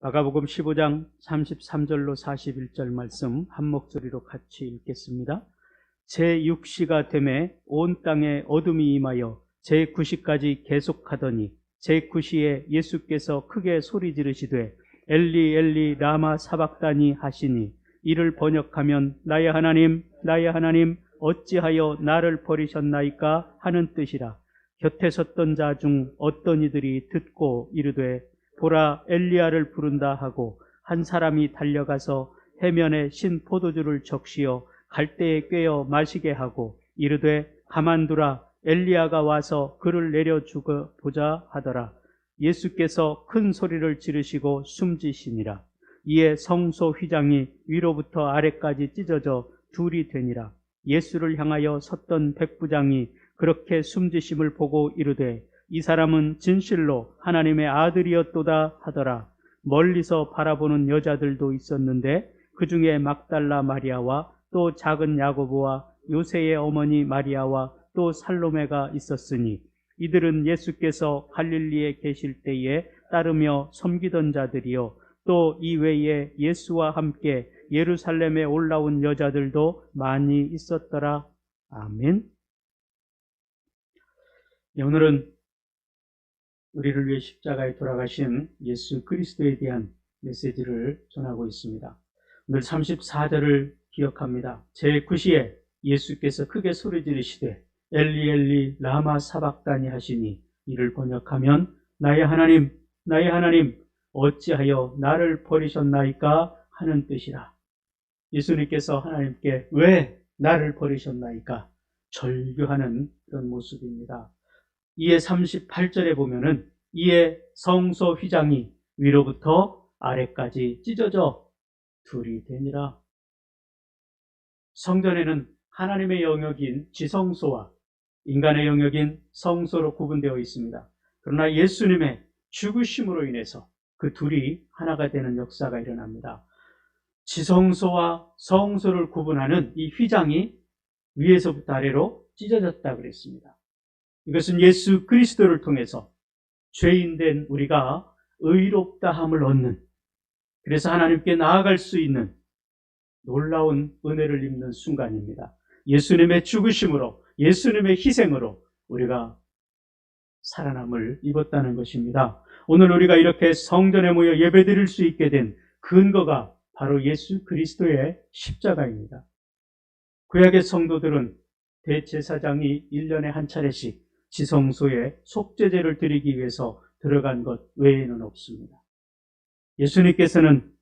마가복음 15장 33절로 41절 말씀 한 목소리로 같이 읽겠습니다. 제6시가 되매 온 땅에 어둠이 임하여 제9시까지 계속하더니 제9시에 예수께서 크게 소리 지르시되 엘리 엘리 라마 사박다니 하시니 이를 번역하면 나의 하나님 나의 하나님 어찌하여 나를 버리셨나이까 하는 뜻이라. 곁에 섰던 자 중 어떤 이들이 듣고 이르되 보라 엘리야를 부른다 하고 한 사람이 달려가서 해면에 신 포도주를 적시어 갈대에 꿰어 마시게 하고 이르되 가만두라 엘리야가 와서 그를 내려주고 보자 하더라. 예수께서 큰 소리를 지르시고 숨지시니라. 이에 성소 휘장이 위로부터 아래까지 찢어져 둘이 되니라. 예수를 향하여 섰던 백부장이 그렇게 숨지심을 보고 이르되 이 사람은 진실로 하나님의 아들이었도다 하더라. 멀리서 바라보는 여자들도 있었는데 그 중에 막달라 마리아와 또 작은 야고보와 요새의 어머니 마리아와 또 살로메가 있었으니 이들은 예수께서 갈릴리에 계실 때에 따르며 섬기던 자들이요 또 이 외에 예수와 함께 예루살렘에 올라온 여자들도 많이 있었더라. 아멘. 오늘은 우리를 위해 십자가에 돌아가신 예수 그리스도에 대한 메시지를 전하고 있습니다. 오늘 34절을 기억합니다. 제9시에 예수께서 크게 소리 지르시되 엘리 엘리 라마 사박다니 하시니 이를 번역하면 나의 하나님 나의 하나님 어찌하여 나를 버리셨나이까 하는 뜻이라. 예수님께서 하나님께 왜 나를 버리셨나이까 절규하는 그런 모습입니다. 이에 38절에 보면은 이에 성소 휘장이 위로부터 아래까지 찢어져 둘이 되니라. 성전에는 하나님의 영역인 지성소와 인간의 영역인 성소로 구분되어 있습니다. 그러나 예수님의 죽으심으로 인해서 그 둘이 하나가 되는 역사가 일어납니다. 지성소와 성소를 구분하는 이 휘장이 위에서부터 아래로 찢어졌다 그랬습니다. 이것은 예수 그리스도를 통해서 죄인된 우리가 의롭다함을 얻는, 그래서 하나님께 나아갈 수 있는 놀라운 은혜를 입는 순간입니다. 예수님의 죽으심으로, 예수님의 희생으로 우리가 살아남을 입었다는 것입니다. 오늘 우리가 이렇게 성전에 모여 예배드릴 수 있게 된 근거가 바로 예수 그리스도의 십자가입니다. 구약의 성도들은 대제사장이 1년에 한 차례씩 지성소에 속죄제를 드리기 위해서 들어간 것 외에는 없습니다. 예수님께서는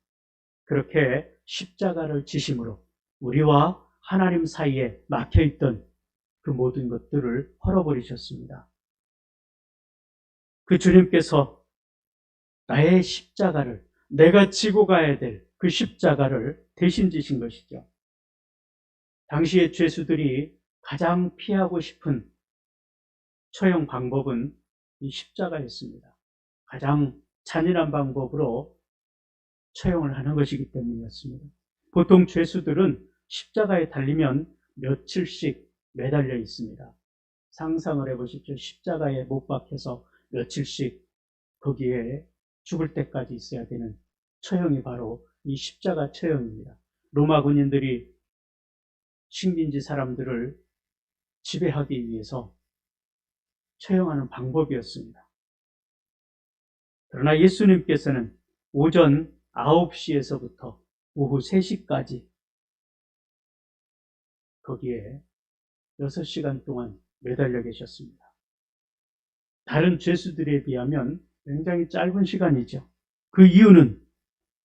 그렇게 십자가를 지심으로 우리와 하나님 사이에 막혀있던 그 모든 것들을 헐어버리셨습니다. 그 주님께서 나의 십자가를, 내가 지고 가야 될 그 십자가를 대신 지신 것이죠. 당시의 죄수들이 가장 피하고 싶은 처형 방법은 이 십자가였습니다. 가장 잔인한 방법으로 처형을 하는 것이기 때문이었습니다. 보통 죄수들은 십자가에 달리면 며칠씩 매달려 있습니다. 상상을 해보십시오. 십자가에 못 박혀서 며칠씩 거기에 죽을 때까지 있어야 되는 처형이 바로 이 십자가 처형입니다. 로마 군인들이 식민지 사람들을 지배하기 위해서 처형하는 방법이었습니다. 그러나 예수님께서는 오전 9시에서부터 오후 3시까지 거기에 6시간 동안 매달려 계셨습니다. 다른 죄수들에 비하면 굉장히 짧은 시간이죠. 그 이유는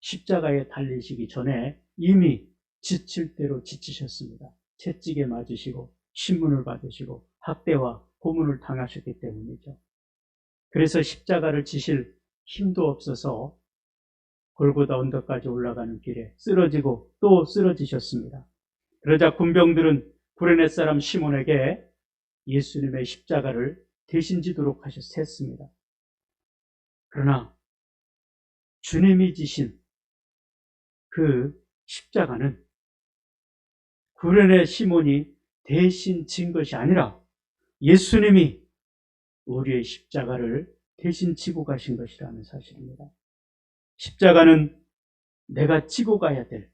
십자가에 달리시기 전에 이미 지칠 대로 지치셨습니다. 채찍에 맞으시고 신문을 받으시고 학대와 고문을 당하셨기 때문이죠. 그래서 십자가를 지실 힘도 없어서 골고다 언덕까지 올라가는 길에 쓰러지고 또 쓰러지셨습니다. 그러자 군병들은 구레네 사람 시몬에게 예수님의 십자가를 대신 지도록 했습니다. 그러나 주님이 지신 그 십자가는 구레네 시몬이 대신 진 것이 아니라 예수님이 우리의 십자가를 대신 지고 가신 것이라는 사실입니다. 십자가는 내가 지고 가야 될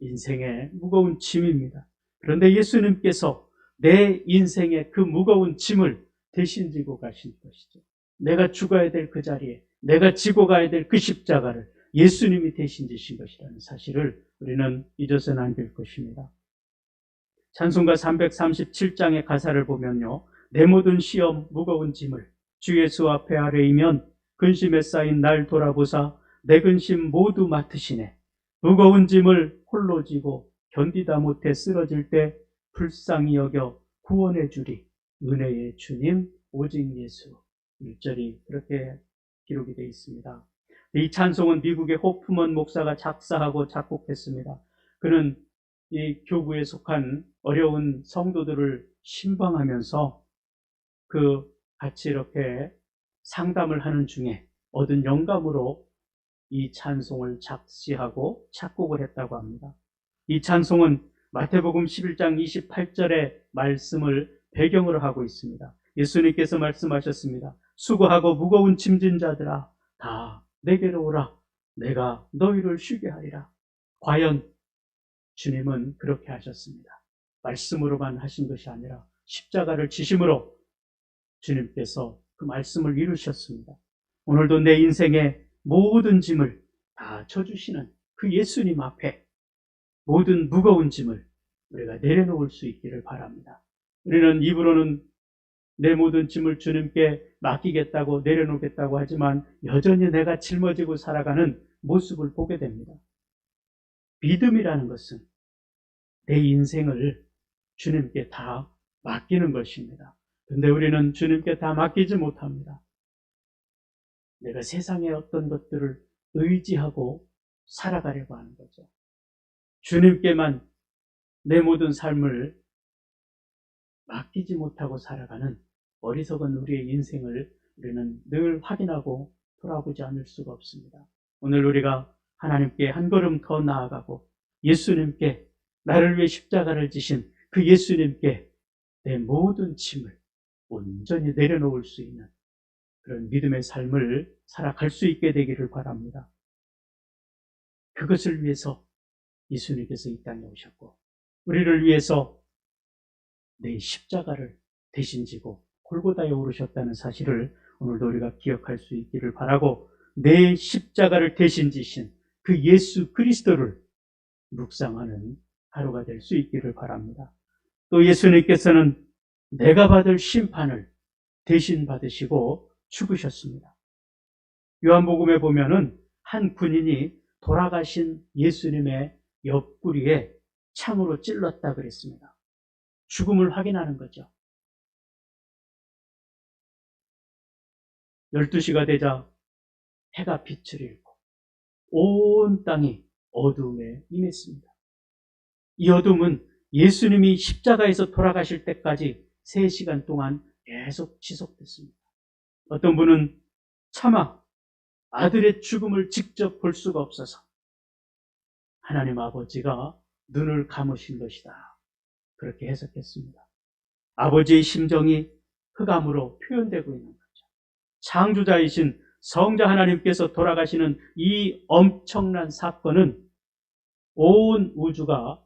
인생의 무거운 짐입니다. 그런데 예수님께서 내 인생의 그 무거운 짐을 대신 지고 가신 것이죠. 내가 죽어야 될 그 자리에 내가 지고 가야 될 그 십자가를 예수님이 대신 지신 것이라는 사실을 우리는 잊어서는 안 될 것입니다. 찬송가 337장의 가사를 보면요. 내 모든 시험 무거운 짐을 주 예수 앞에 아뢰이면 근심에 쌓인 날 돌아보사 내 근심 모두 맡으시네. 무거운 짐을 홀로 지고 견디다 못해 쓰러질 때 불쌍히 여겨 구원해 주리 은혜의 주님 오직 예수. 1절이 그렇게 기록이 되어 있습니다. 이 찬송은 미국의 호프먼 목사가 작사하고 작곡했습니다. 그는 이 교구에 속한 어려운 성도들을 신방하면서 같이 이렇게 상담을 하는 중에 얻은 영감으로 이 찬송을 작시하고 작곡을 했다고 합니다. 이 찬송은 마태복음 11장 28절의 말씀을 배경으로 하고 있습니다. 예수님께서 말씀하셨습니다. 수고하고 무거운 짐진 자들아 다 내게로 오라. 내가 너희를 쉬게 하리라. 과연 주님은 그렇게 하셨습니다. 말씀으로만 하신 것이 아니라 십자가를 지심으로 주님께서 그 말씀을 이루셨습니다. 오늘도 내 인생의 모든 짐을 다 져주시는 그 예수님 앞에 모든 무거운 짐을 우리가 내려놓을 수 있기를 바랍니다. 우리는 입으로는 내 모든 짐을 주님께 맡기겠다고 내려놓겠다고 하지만 여전히 내가 짊어지고 살아가는 모습을 보게 됩니다. 믿음이라는 것은 내 인생을 주님께 다 맡기는 것입니다. 그런데 우리는 주님께 다 맡기지 못합니다. 내가 세상의 어떤 것들을 의지하고 살아가려고 하는 거죠. 주님께만 내 모든 삶을 맡기지 못하고 살아가는 어리석은 우리의 인생을 우리는 늘 확인하고 돌아보지 않을 수가 없습니다. 오늘 우리가 하나님께 한 걸음 더 나아가고 예수님께 나를 위해 십자가를 지신 그 예수님께 내 모든 짐을 온전히 내려놓을 수 있는 그런 믿음의 삶을 살아갈 수 있게 되기를 바랍니다. 그것을 위해서 예수님께서 이 땅에 오셨고 우리를 위해서 내 십자가를 대신 지고 골고다에 오르셨다는 사실을 오늘도 우리가 기억할 수 있기를 바라고 내 십자가를 대신 지신 그 예수 그리스도를 묵상하는 하루가 될 수 있기를 바랍니다. 또 예수님께서는 내가 받을 심판을 대신 받으시고 죽으셨습니다. 요한복음에 보면은 한 군인이 돌아가신 예수님의 옆구리에 창으로 찔렀다 그랬습니다. 죽음을 확인하는 거죠. 12시가 되자 해가 빛을 잃고 온 땅이 어둠에 임했습니다. 이 어둠은 예수님이 십자가에서 돌아가실 때까지 3시간 동안 계속 지속됐습니다. 어떤 분은 차마 아들의 죽음을 직접 볼 수가 없어서 하나님 아버지가 눈을 감으신 것이다. 그렇게 해석했습니다. 아버지의 심정이 흑암으로 표현되고 있는 거죠. 창조자이신 성자 하나님께서 돌아가시는 이 엄청난 사건은 온 우주가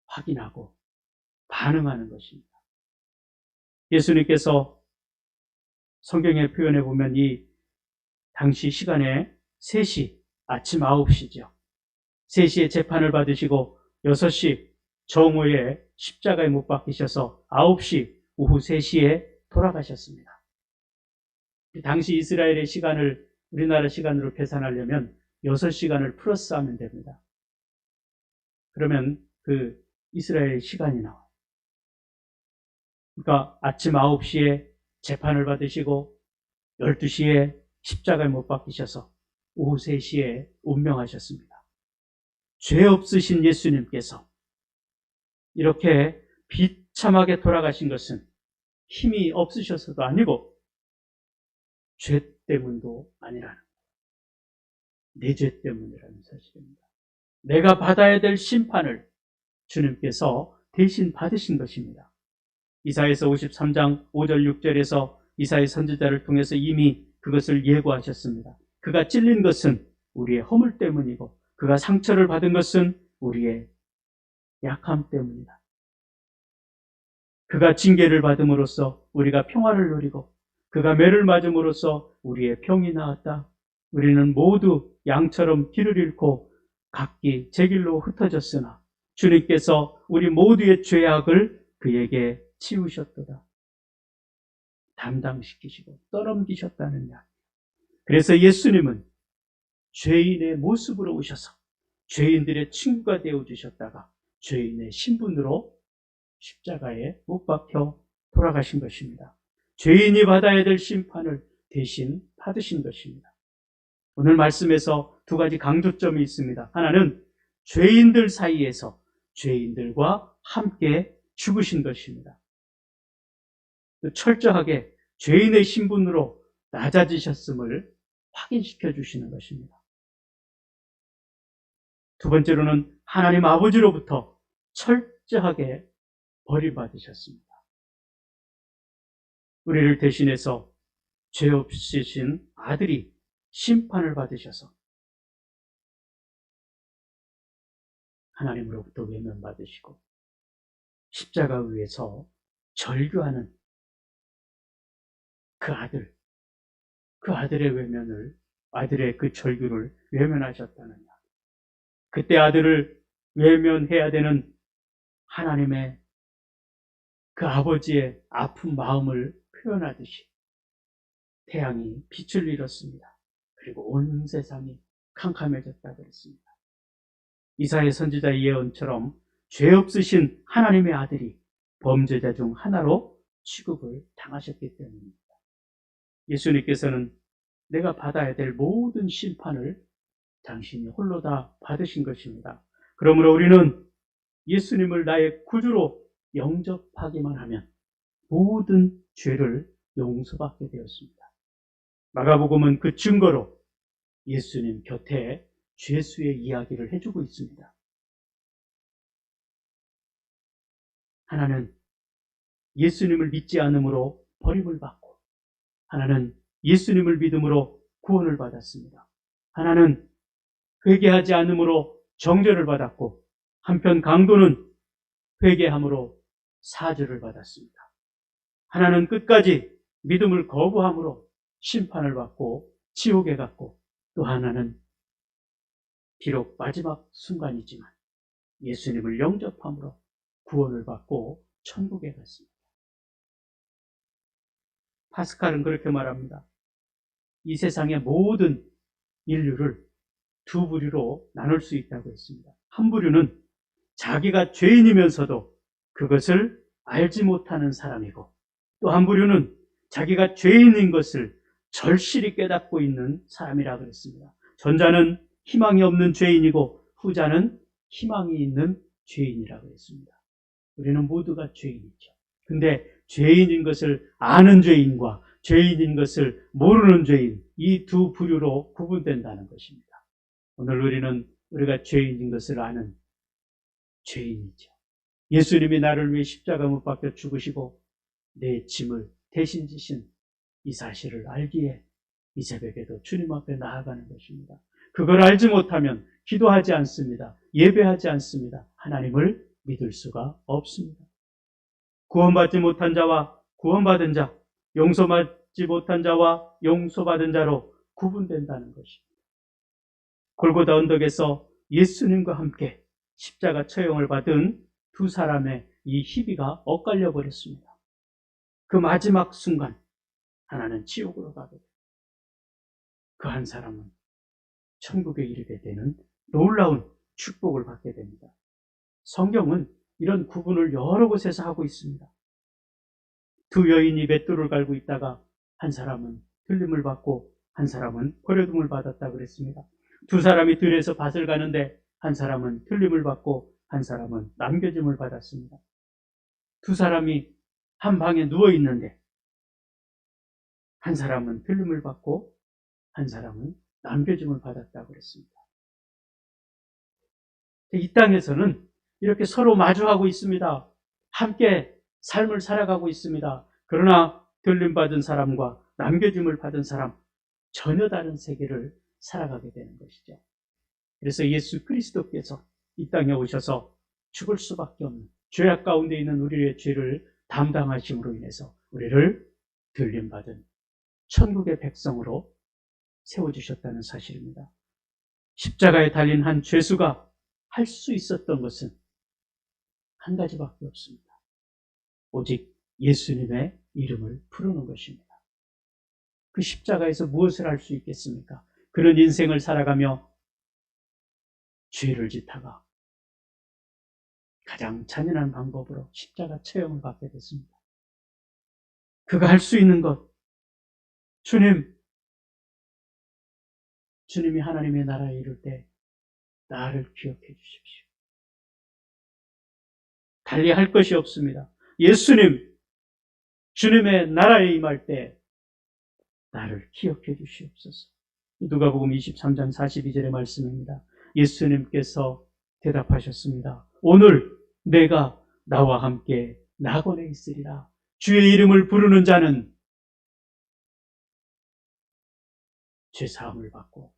확인하고 반응하는 것입니다. 예수님께서 성경에 표현해 보면 이 당시 시간에 3시, 아침 9시죠. 3시에 재판을 받으시고 6시 정오에 십자가에 못 박히셔서 9시, 오후 3시에 돌아가셨습니다. 당시 이스라엘의 시간을 우리나라 시간으로 계산하려면 6시간을 플러스하면 됩니다. 그러면 그 이스라엘 시간이 나와요. 그러니까 아침 9시에 재판을 받으시고 12시에 십자가에 못 박히셔서 오후 3시에 운명하셨습니다. 죄 없으신 예수님께서 이렇게 비참하게 돌아가신 것은 힘이 없으셔서도 아니고 죄 때문도 아니라는 거예요. 내 죄 때문이라는 사실입니다. 내가 받아야 될 심판을 주님께서 대신 받으신 것입니다. 이사야서 53장 5절 6절에서 이사야 선지자를 통해서 이미 그것을 예고하셨습니다. 그가 찔린 것은 우리의 허물 때문이고 그가 상처를 받은 것은 우리의 약함 때문이다. 그가 징계를 받음으로써 우리가 평화를 누리고 그가 매를 맞음으로써 우리의 평이 나았다. 우리는 모두 양처럼 길을 잃고 각기 제 길로 흩어졌으나 주님께서 우리 모두의 죄악을 그에게 치우셨도다. 담당시키시고 떠넘기셨다는 이야기. 그래서 예수님은 죄인의 모습으로 오셔서 죄인들의 친구가 되어주셨다가 죄인의 신분으로 십자가에 못 박혀 돌아가신 것입니다. 죄인이 받아야 될 심판을 대신 받으신 것입니다. 오늘 말씀에서 두 가지 강조점이 있습니다. 하나는 죄인들 사이에서 죄인들과 함께 죽으신 것입니다. 철저하게 죄인의 신분으로 낮아지셨음을 확인시켜 주시는 것입니다. 두 번째로는 하나님 아버지로부터 철저하게 버림받으셨습니다. 우리를 대신해서 죄 없으신 아들이 심판을 받으셔서 하나님으로부터 외면받으시고 십자가 위에서 절규하는 그 아들의 외면을, 아들의 그 절규를 외면하셨다는 이야기. 그때 아들을 외면해야 되는 하나님의 그 아버지의 아픈 마음을 표현하듯이 태양이 빛을 잃었습니다. 그리고 온 세상이 캄캄해졌다 그랬습니다. 이사야 선지자의 예언처럼 죄 없으신 하나님의 아들이 범죄자 중 하나로 취급을 당하셨기 때문입니다. 예수님께서는 내가 받아야 될 모든 심판을 당신이 홀로 다 받으신 것입니다. 그러므로 우리는 예수님을 나의 구주로 영접하기만 하면 모든 죄를 용서받게 되었습니다. 마가복음은 그 증거로 예수님 곁에 죄수의 이야기를 해주고 있습니다. 하나는 예수님을 믿지 않음으로 버림을 받고, 하나는 예수님을 믿음으로 구원을 받았습니다. 하나는 회개하지 않음으로 정죄를 받았고, 한편 강도는 회개함으로 사죄를 받았습니다. 하나는 끝까지 믿음을 거부함으로 심판을 받고 지옥에 갔고, 또 하나는 비록 마지막 순간이지만 예수님을 영접함으로 구원을 받고 천국에 갔습니다. 파스칼은 그렇게 말합니다. 이 세상의 모든 인류를 두 부류로 나눌 수 있다고 했습니다. 한 부류는 자기가 죄인이면서도 그것을 알지 못하는 사람이고, 또 한 부류는 자기가 죄인인 것을 절실히 깨닫고 있는 사람이라고 그랬습니다. 전자는 희망이 없는 죄인이고 후자는 희망이 있는 죄인이라고 했습니다. 우리는 모두가 죄인이죠. 근데 죄인인 것을 아는 죄인과 죄인인 것을 모르는 죄인, 이 두 부류로 구분된다는 것입니다. 오늘 우리가 죄인인 것을 아는 죄인이죠. 예수님이 나를 위해 십자가 못 박혀 죽으시고 내 짐을 대신 지신 이 사실을 알기에 이 새벽에도 주님 앞에 나아가는 것입니다. 그걸 알지 못하면 기도하지 않습니다. 예배하지 않습니다. 하나님을 믿을 수가 없습니다. 구원받지 못한 자와 구원받은 자, 용서받지 못한 자와 용서받은 자로 구분된다는 것입니다. 골고다 언덕에서 예수님과 함께 십자가 처형을 받은 두 사람의 이 희비가 엇갈려 버렸습니다. 그 마지막 순간 하나는 지옥으로 가게 됩니다. 그 한 사람은 천국에 이르게 되는 놀라운 축복을 받게 됩니다. 성경은 이런 구분을 여러 곳에서 하고 있습니다. 두 여인이 맷돌을 갈고 있다가 한 사람은 들림을 받고 한 사람은 버려둠을 받았다 그랬습니다. 두 사람이 들에서 밭을 가는데 한 사람은 들림을 받고 한 사람은 남겨짐을 받았습니다. 두 사람이 한 방에 누워 있는데 한 사람은 들림을 받고 한 사람은 남겨짐을 받았다고 그랬습니다. 이 땅에서는 이렇게 서로 마주하고 있습니다. 함께 삶을 살아가고 있습니다. 그러나 들림받은 사람과 남겨짐을 받은 사람, 전혀 다른 세계를 살아가게 되는 것이죠. 그래서 예수 그리스도께서 이 땅에 오셔서 죽을 수밖에 없는 죄악 가운데 있는 우리의 죄를 담당하심으로 인해서 우리를 들림받은 천국의 백성으로 세워주셨다는 사실입니다. 십자가에 달린 한 죄수가 할 수 있었던 것은 한 가지밖에 없습니다. 오직 예수님의 이름을 부르는 것입니다. 그 십자가에서 무엇을 할 수 있겠습니까? 그런 인생을 살아가며 죄를 짓다가 가장 잔인한 방법으로 십자가 처형을 받게 됐습니다. 그가 할 수 있는 것, 주님이 하나님의 나라에 이를 때 나를 기억해 주십시오. 달리 할 것이 없습니다. 주님의 나라에 임할 때 나를 기억해 주시옵소서. 누가복음 23장 42절의 말씀입니다. 예수님께서 대답하셨습니다. 오늘 내가 나와 함께 낙원에 있으리라. 주의 이름을 부르는 자는 죄사함을 받고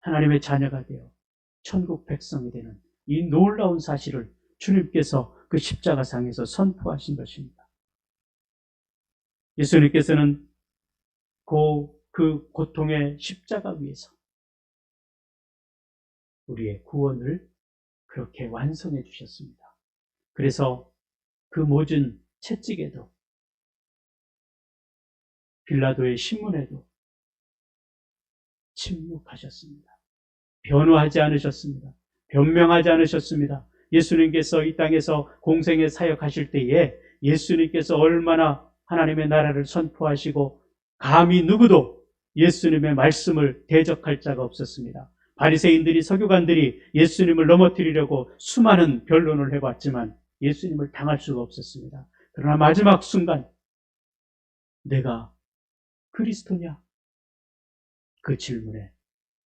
하나님의 자녀가 되어 천국 백성이 되는 이 놀라운 사실을 주님께서 그 십자가상에서 선포하신 것입니다. 예수님께서는 그 고통의 십자가 위에서 우리의 구원을 그렇게 완성해 주셨습니다. 그래서 그 모든 채찍에도 빌라도의 신문에도 침묵하셨습니다. 변호하지 않으셨습니다. 변명하지 않으셨습니다. 예수님께서 이 땅에서 공생의 사역하실 때에 예수님께서 얼마나 하나님의 나라를 선포하시고 감히 누구도 예수님의 말씀을 대적할 자가 없었습니다. 바리새인들이 서기관들이 예수님을 넘어뜨리려고 수많은 변론을 해봤지만 예수님을 당할 수가 없었습니다. 그러나 마지막 순간 내가 그리스도냐? 그 질문에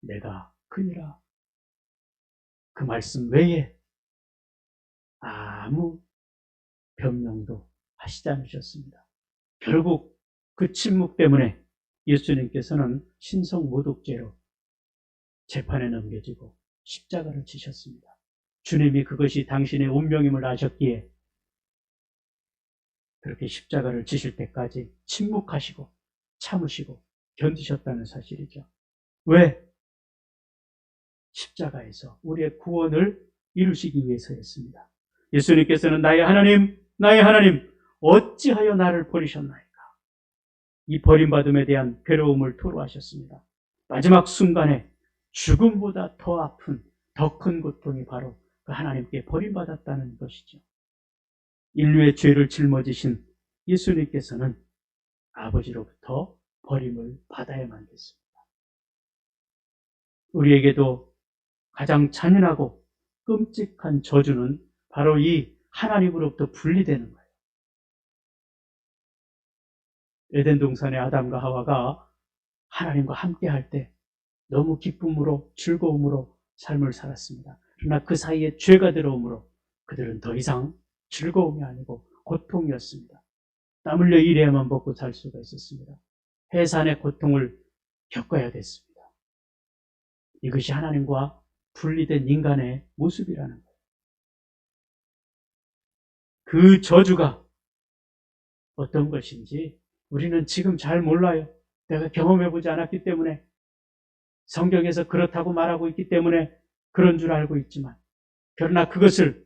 내가 그니라. 그 말씀 외에 아무 변명도 하시지 않으셨습니다. 결국 그 침묵 때문에 예수님께서는 신성모독죄로 재판에 넘겨지고 십자가를 지셨습니다. 주님이 그것이 당신의 운명임을 아셨기에 그렇게 십자가를 지실 때까지 침묵하시고 참으시고 견디셨다는 사실이죠. 왜? 십자가에서 우리의 구원을 이루시기 위해서였습니다. 예수님께서는 나의 하나님, 어찌하여 나를 버리셨나이까? 이 버림받음에 대한 괴로움을 토로하셨습니다. 마지막 순간에 죽음보다 더 아픈, 더 큰 고통이 바로 그 하나님께 버림받았다는 것이죠. 인류의 죄를 짊어지신 예수님께서는 아버지로부터 버림을 받아야만 됐습니다. 우리에게도 가장 잔인하고 끔찍한 저주는 바로 이 하나님으로부터 분리되는 거예요. 에덴 동산의 아담과 하와가 하나님과 함께 할 때 너무 기쁨으로 즐거움으로 삶을 살았습니다. 그러나 그 사이에 죄가 들어오므로 그들은 더 이상 즐거움이 아니고 고통이었습니다. 땀 흘려 일해야만 먹고 살 수가 있었습니다. 해산의 고통을 겪어야 됐습니다. 이것이 하나님과 분리된 인간의 모습이라는 거예요. 그 저주가 어떤 것인지 우리는 지금 잘 몰라요. 내가 경험해보지 않았기 때문에, 성경에서 그렇다고 말하고 있기 때문에 그런 줄 알고 있지만, 그러나 그것을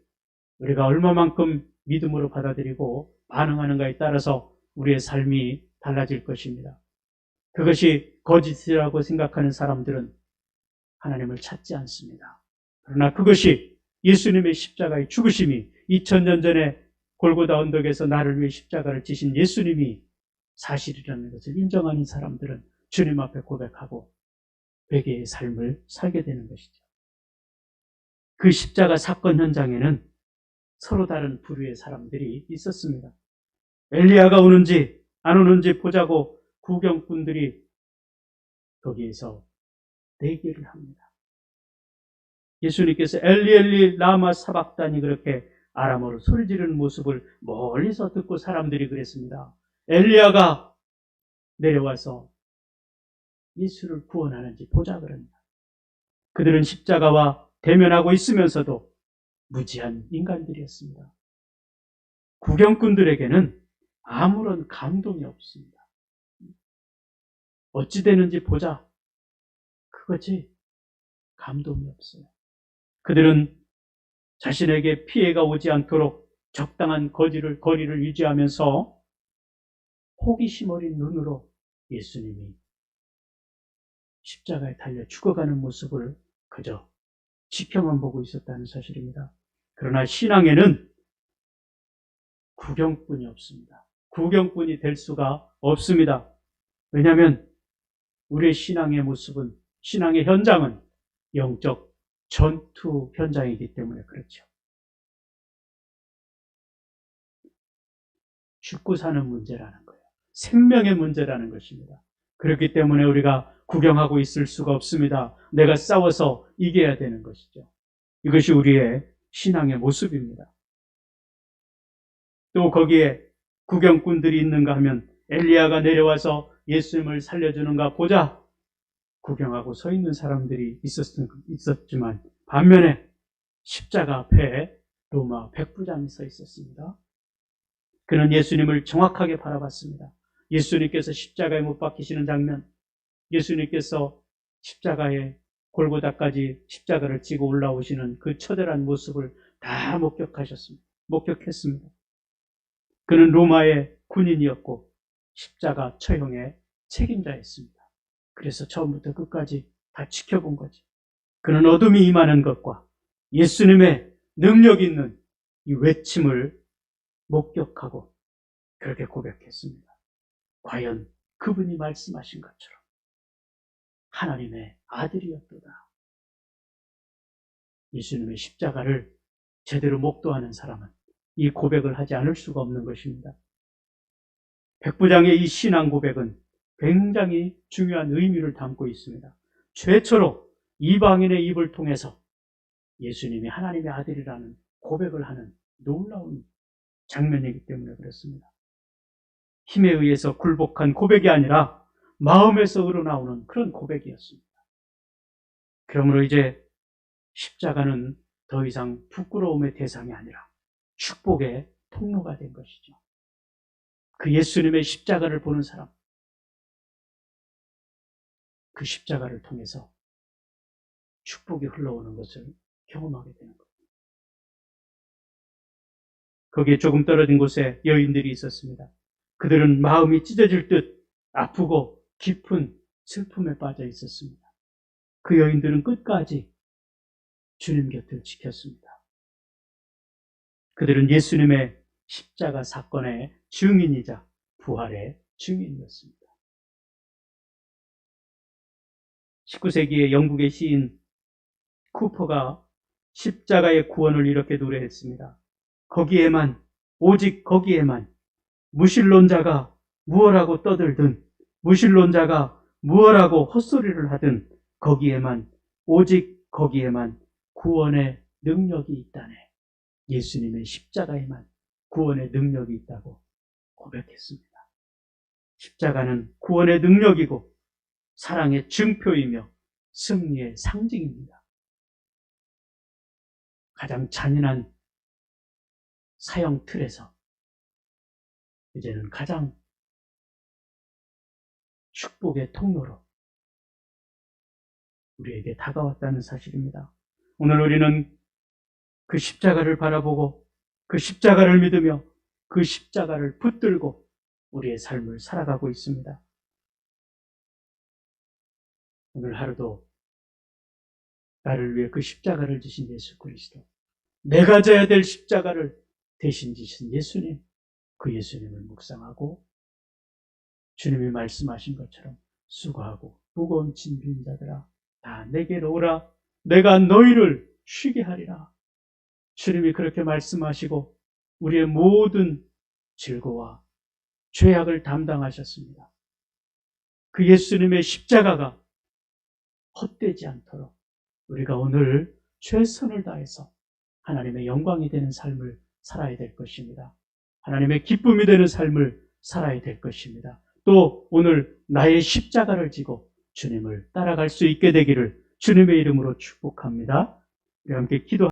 우리가 얼마만큼 믿음으로 받아들이고 반응하는가에 따라서 우리의 삶이 달라질 것입니다. 그것이 거짓이라고 생각하는 사람들은 하나님을 찾지 않습니다. 그러나 그것이 예수님의 십자가의 죽으심이 2000년 전에 골고다 언덕에서 나를 위해 십자가를 지신 예수님이 사실이라는 것을 인정하는 사람들은 주님 앞에 고백하고 회개의 삶을 살게 되는 것이죠. 그 십자가 사건 현장에는 서로 다른 부류의 사람들이 있었습니다. 엘리야가 오는지 안 오는지 보자고 구경꾼들이 거기에서 대기를 합니다. 예수님께서 엘리 엘리 라마 사박단이 그렇게 아람어로 소리 지르는 모습을 멀리서 듣고 사람들이 그랬습니다. 엘리야가 내려와서 예수를 구원하는지 보자 그럽니다. 그들은 십자가와 대면하고 있으면서도 무지한 인간들이었습니다. 구경꾼들에게는 아무런 감동이 없습니다. 어찌 되는지 보자. 그거지 감동이 없어요. 그들은 자신에게 피해가 오지 않도록 적당한 거리를 유지하면서 호기심 어린 눈으로 예수님이 십자가에 달려 죽어가는 모습을 그저 지켜만 보고 있었다는 사실입니다. 그러나 신앙에는 구경꾼이 없습니다. 구경꾼이 될 수가 없습니다. 왜냐하면 우리의 신앙의 모습은, 신앙의 현장은 영적 전투 현장이기 때문에 그렇죠. 죽고 사는 문제라는 거예요. 생명의 문제라는 것입니다. 그렇기 때문에 우리가 구경하고 있을 수가 없습니다. 내가 싸워서 이겨야 되는 것이죠. 이것이 우리의 신앙의 모습입니다. 또 거기에 구경꾼들이 있는가 하면 엘리야가 내려와서 예수님을 살려주는가 보자 구경하고 서 있는 사람들이 있었지만 반면에 십자가 앞에 로마 백부장이 서 있었습니다. 그는 예수님을 정확하게 바라봤습니다. 예수님께서 십자가에 못 박히시는 장면, 예수님께서 십자가에 골고다까지 십자가를 지고 올라오시는 그 처절한 모습을 다 목격했습니다. 그는 로마의 군인이었고 십자가 처형의 책임자였습니다. 그래서 처음부터 끝까지 다 지켜본 거지. 그는 어둠이 임하는 것과 예수님의 능력 있는 이 외침을 목격하고 그렇게 고백했습니다. 과연 그분이 말씀하신 것처럼 하나님의 아들이었도다. 예수님의 십자가를 제대로 목도하는 사람은 이 고백을 하지 않을 수가 없는 것입니다. 백부장의 이 신앙 고백은 굉장히 중요한 의미를 담고 있습니다. 최초로 이방인의 입을 통해서 예수님이 하나님의 아들이라는 고백을 하는 놀라운 장면이기 때문에 그렇습니다. 힘에 의해서 굴복한 고백이 아니라 마음에서 우러나오는 그런 고백이었습니다. 그러므로 이제 십자가는 더 이상 부끄러움의 대상이 아니라 축복의 통로가 된 것이죠. 그 예수님의 십자가를 보는 사람, 그 십자가를 통해서 축복이 흘러오는 것을 경험하게 되는 겁니다. 거기에 조금 떨어진 곳에 여인들이 있었습니다. 그들은 마음이 찢어질 듯 아프고 깊은 슬픔에 빠져 있었습니다. 그 여인들은 끝까지 주님 곁을 지켰습니다. 그들은 예수님의 십자가 사건의 증인이자 부활의 증인이었습니다. 19세기의 영국의 시인 쿠퍼가 십자가의 구원을 이렇게 노래했습니다. 거기에만, 오직 거기에만 무신론자가 무엇하고 떠들든, 무신론자가 무엇하고 헛소리를 하든 거기에만, 오직 거기에만 구원의 능력이 있다네. 예수님의 십자가에만 구원의 능력이 있다고 고백했습니다. 십자가는 구원의 능력이고 사랑의 증표이며 승리의 상징입니다. 가장 잔인한 사형 틀에서 이제는 가장 축복의 통로로 우리에게 다가왔다는 사실입니다. 오늘 우리는 그 십자가를 바라보고 그 십자가를 믿으며 그 십자가를 붙들고 우리의 삶을 살아가고 있습니다. 오늘 하루도 나를 위해 그 십자가를 지신 예수 그리스도, 내가 져야 될 십자가를 대신 지신 예수님, 그 예수님을 묵상하고 주님이 말씀하신 것처럼 수고하고 무거운 짐 진 자들아 다 내게로 오라, 내가 너희를 쉬게 하리라. 주님이 그렇게 말씀하시고 우리의 모든 질고와 죄악을 담당하셨습니다. 그 예수님의 십자가가 헛되지 않도록 우리가 오늘 최선을 다해서 하나님의 영광이 되는 삶을 살아야 될 것입니다. 하나님의 기쁨이 되는 삶을 살아야 될 것입니다. 또 오늘 나의 십자가를 지고 주님을 따라갈 수 있게 되기를 주님의 이름으로 축복합니다. 우리 함께 기도